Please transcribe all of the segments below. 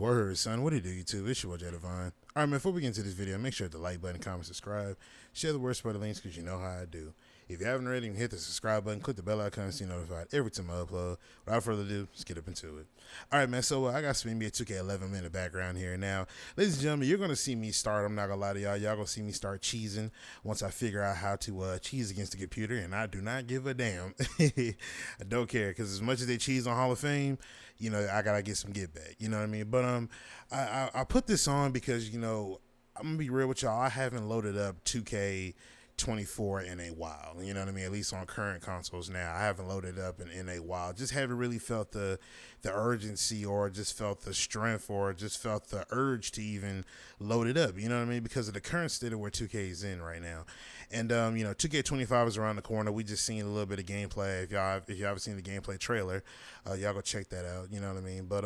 Word, son. What do you do, YouTube? It's your boy, Jay Divine. All right, man, before we get into this video, make sure to like button, comment, subscribe, share the word, spread the links, because you know how I do. If you haven't already, hit the subscribe button, click the bell icon so you're notified every time I upload. Without further ado, let's get up into it. All right, man, so I got some NBA 2K11 in the background here. Now, ladies and gentlemen, you're going to see me start, I'm not going to lie to y'all, y'all going to see me start cheesing once I figure out how to cheese against the computer, and I do not give a damn. I don't care, because as much as they cheese on Hall of Fame, you know, I gotta get some get back. You know what I mean? But I put this on because, you know, I'm gonna be real with y'all. I haven't loaded up 2K24 in a while. You know what I mean? At least on current consoles now, I haven't loaded up in a while. Just haven't really felt the urgency, or just felt the strength, or just felt the urge to even load it up. You know what I mean? Because of the current state of where 2K is in right now. And you know, 2K25 is around the corner. We just seen a little bit of gameplay. If y'all haven't seen the gameplay trailer, y'all go check that out. You know what I mean? But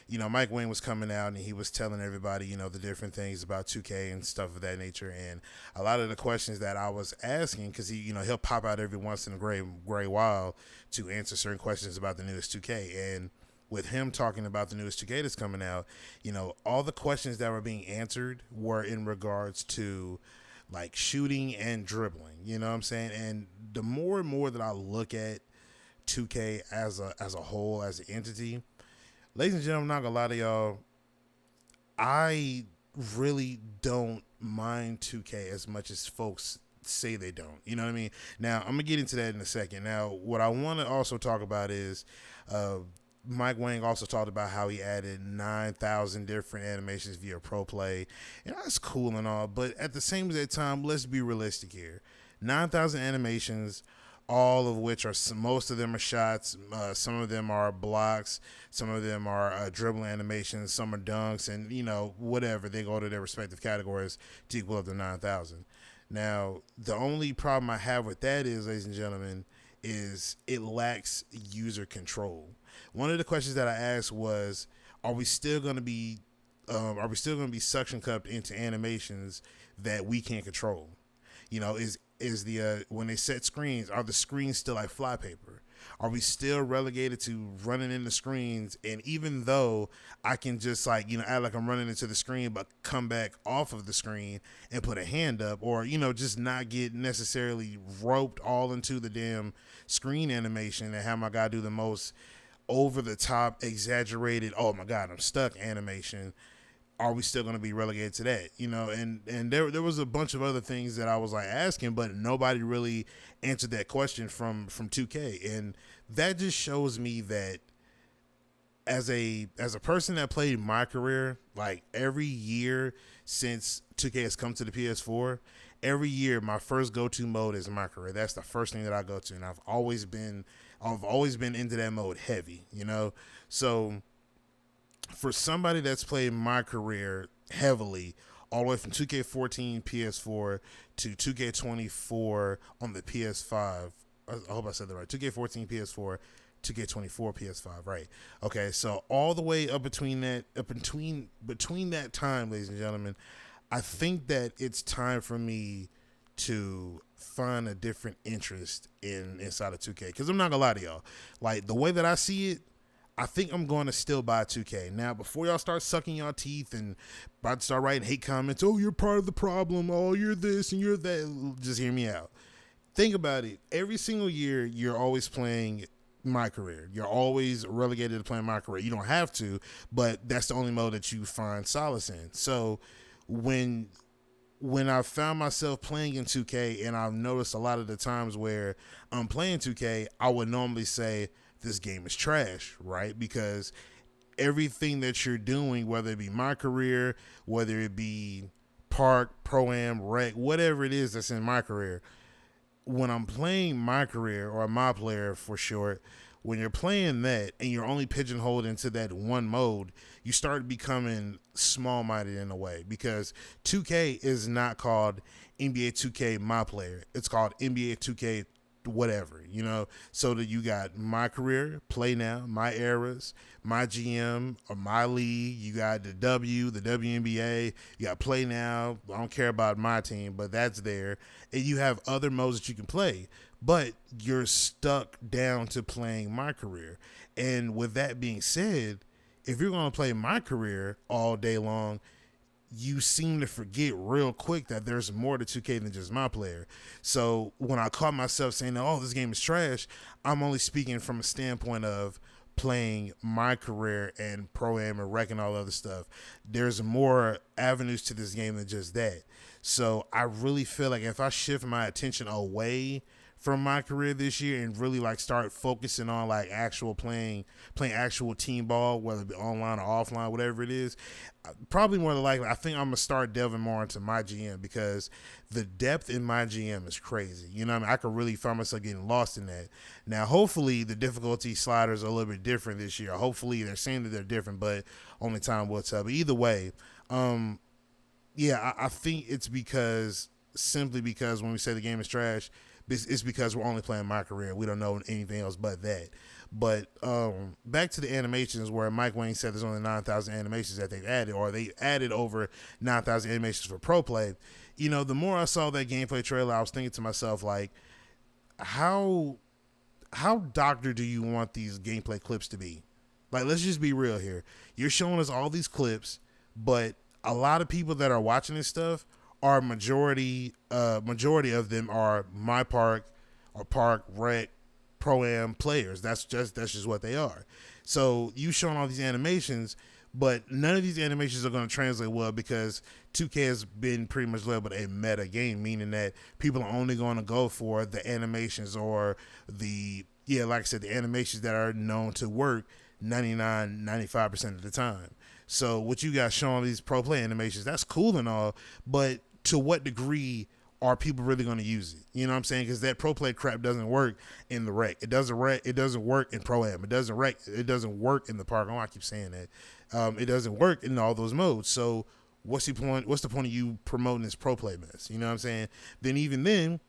you know, Mike Wang was coming out and he was telling everybody, you know, the different things about 2K and stuff of that nature. And a lot of the questions that I was asking, because he, you know, he'll pop out every once in a great while to answer certain questions about the newest 2K. And with him talking about the newest 2K that's coming out, you know, all the questions that were being answered were in regards to like shooting and dribbling, you know what I'm saying? And the more and more that I look at 2K as a whole, as an entity, ladies and gentlemen, I'm not gonna lie to y'all, I really don't mind 2K as much as folks say they don't. You know what I mean? Now, I'm gonna get into that in a second. Now, what I want to also talk about is Mike Wang also talked about how he added 9,000 different animations via Pro Play, and that's cool and all, but at the same time, let's be realistic here. 9,000 animations, all of which are, most of them are shots, some of them are blocks, some of them are dribbling animations, some are dunks, and, you know, whatever, they go to their respective categories to equal up to 9,000. Now, the only problem I have with that is, ladies and gentlemen, is it lacks user control. One of the questions that I asked was, are we still going to be suction cupped into animations that we can't control? You know, is the when they set screens, are the screens still like flypaper? Are we still relegated to running into screens? And even though I can just, like, you know, act like I'm running into the screen, but come back off of the screen and put a hand up, or, you know, just not get necessarily roped all into the damn screen animation and have my guy do the most over the top, exaggerated, oh my God, I'm stuck animation. Are we still going to be relegated to that? You know, and there was a bunch of other things that I was like asking, but nobody really answered that question from 2K. And that just shows me that as a person that played my career, like every year since 2K has come to the PS4, every year my first go-to mode is my career. That's the first thing that I go to, and I've always been into that mode heavy, you know. So for somebody that's played my career heavily, all the way from 2K14 PS4 to 2K24 on the PS5, I hope I said that right, 2K14 PS4, 2K24 PS5, right? Okay, so all the way up between that time, ladies and gentlemen, I think that it's time for me to find a different interest inside of 2K. Because I'm not gonna lie to y'all, like the way that I see it, I think I'm going to still buy 2K. Now, before y'all start sucking y'all teeth and about to start writing hate comments, oh, you're part of the problem, oh, you're this and you're that, just hear me out. Think about it. Every single year, you're always playing my career. You're always relegated to playing my career. You don't have to, but that's the only mode that you find solace in. So when I found myself playing in 2K, and I've noticed a lot of the times where I'm playing 2K, I would normally say, this game is trash, right? Because everything that you're doing, whether it be my career, whether it be Park, Pro-Am, Rec, whatever it is that's in my career, when I'm playing my career, or my player for short, when you're playing that and you're only pigeonholed into that one mode, you start becoming small-minded in a way, because 2K is not called NBA 2K My Player. It's called NBA 2K whatever, you know. So that you got my career, play now, my eras, my GM, or my league. You got the WNBA. You got play now. I don't care about my team, but that's there. And you have other modes that you can play, but you're stuck down to playing my career. And with that being said, if you're going to play my career all day long, you seem to forget real quick that there's more to 2K than just my player. So when I caught myself saying, oh, this game is trash, I'm only speaking from a standpoint of playing my career and Pro-Am and Rec and all other stuff. There's more avenues to this game than just that. So I really feel like if I shift my attention away from my career this year and really like start focusing on like actual playing actual team ball, whether it be online or offline, whatever it is, probably more than likely I think I'm gonna start delving more into my GM, because the depth in my GM is crazy. You know what I mean? I could really find myself getting lost in that. Now hopefully the difficulty sliders are a little bit different this year. Hopefully they're saying that they're different, but only time will tell. But either way, I think it's simply because when we say the game is trash, it's because we're only playing my career. We don't know anything else but that. But back to the animations, where Mike Wang said there's only 9,000 animations that they've added, or they added over 9,000 animations for Pro Play. You know, the more I saw that gameplay trailer, I was thinking to myself, like, how doctor do you want these gameplay clips to be? Like, let's just be real here. You're showing us all these clips, but a lot of people that are watching this stuff are majority of them are my park or park rec Pro-Am players. That's just what they are. So you showing all these animations, but none of these animations are going to translate well, because 2K has been pretty much labeled a meta game, meaning that people are only going to go for the animations or like I said, the animations that are known to work 95% of the time. So what you guys showing these pro play animations, that's cool and all, but to what degree are people really going to use it? You know what I'm saying? Because that pro play crap doesn't work in the rec. It doesn't work in Pro-Am. It doesn't work in the park. Oh, I keep saying that. It doesn't work in all those modes. So what's the point? What's the point of you promoting this pro play mess? You know what I'm saying? Then even then,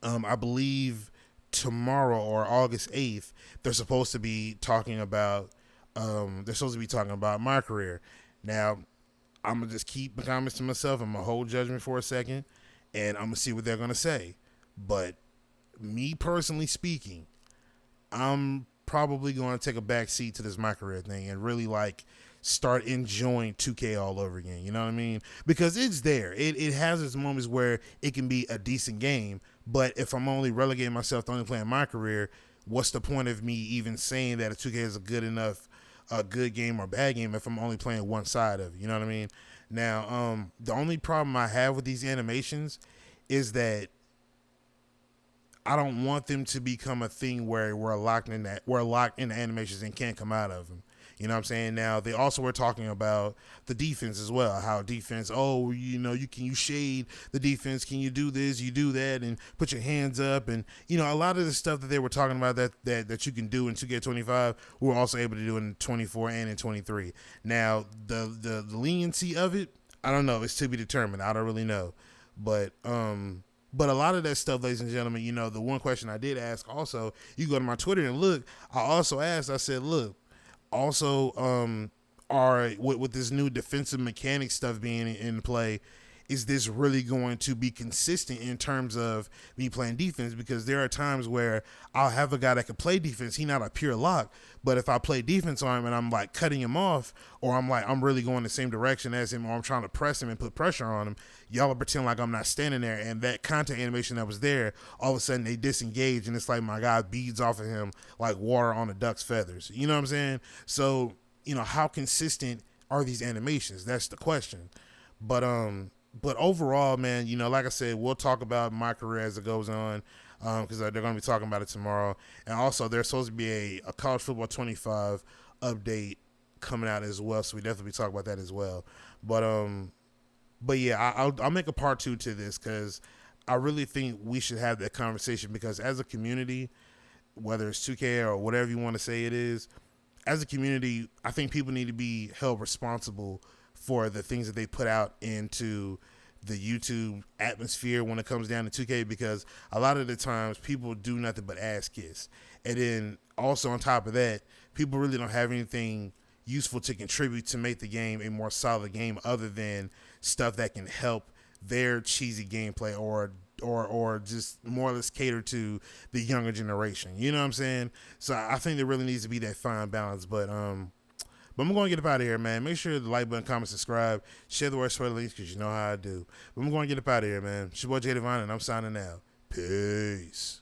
I believe tomorrow or August 8th, they're supposed to be talking about my career. Now, I'm going to just keep the comments to myself. I'm going to hold judgment for a second, and I'm going to see what they're going to say. But me personally speaking, I'm probably going to take a back seat to this my career thing and really like start enjoying 2K all over again. You know what I mean? Because it's there. It has its moments where it can be a decent game, but if I'm only relegating myself to only playing my career, what's the point of me even saying that a 2K is a good game or bad game if I'm only playing one side of it? You know what I mean? Now, the only problem I have with these animations is that I don't want them to become a thing where we're locked in the animations and can't come out of them. You know what I'm saying? Now, they also were talking about the defense as well. How defense, you shade the defense. Can you do this? You do that and put your hands up. And, a lot of the stuff that they were talking about that you can do in 2K25, we're also able to do in 24 and in 23. Now, the leniency of it, I don't know. It's to be determined. I don't really know. But a lot of that stuff, ladies and gentlemen, the one question I did ask also, you go to my Twitter and look, I said, look, also, with this new defensive mechanic stuff being in play, is this really going to be consistent in terms of me playing defense? Because there are times where I'll have a guy that can play defense. He's not a pure lock, but if I play defense on him and I'm like cutting him off, or I'm really going the same direction as him, or I'm trying to press him and put pressure on him, y'all will pretend like I'm not standing there, and that contact animation that was there, all of a sudden they disengage, and it's like my guy beads off of him like water on a duck's feathers. You know what I'm saying? So, how consistent are these animations? That's the question. But overall, man, like I said, we'll talk about my career as it goes on, because they're going to be talking about it tomorrow. And also, there's supposed to be a College Football 25 update coming out as well, so we definitely talk about that as well. But yeah, I'll make a part 2 to this, because I really think we should have that conversation, because as a community, whether it's 2K or whatever you want to say it is, as a community, I think people need to be held responsible for the things that they put out into the YouTube atmosphere when it comes down to 2K, because a lot of the times people do nothing but ass kiss. And then also on top of that, people really don't have anything useful to contribute to make the game a more solid game, other than stuff that can help their cheesy gameplay or just more or less cater to the younger generation. You know what I'm saying? So I think there really needs to be that fine balance. But But I'm going to get up out of here, man. Make sure to like button, comment, subscribe, share the word, spread the links, because you know how I do. But I'm going to get up out of here, man. It's your boy Jay Divine, and I'm signing out. Peace.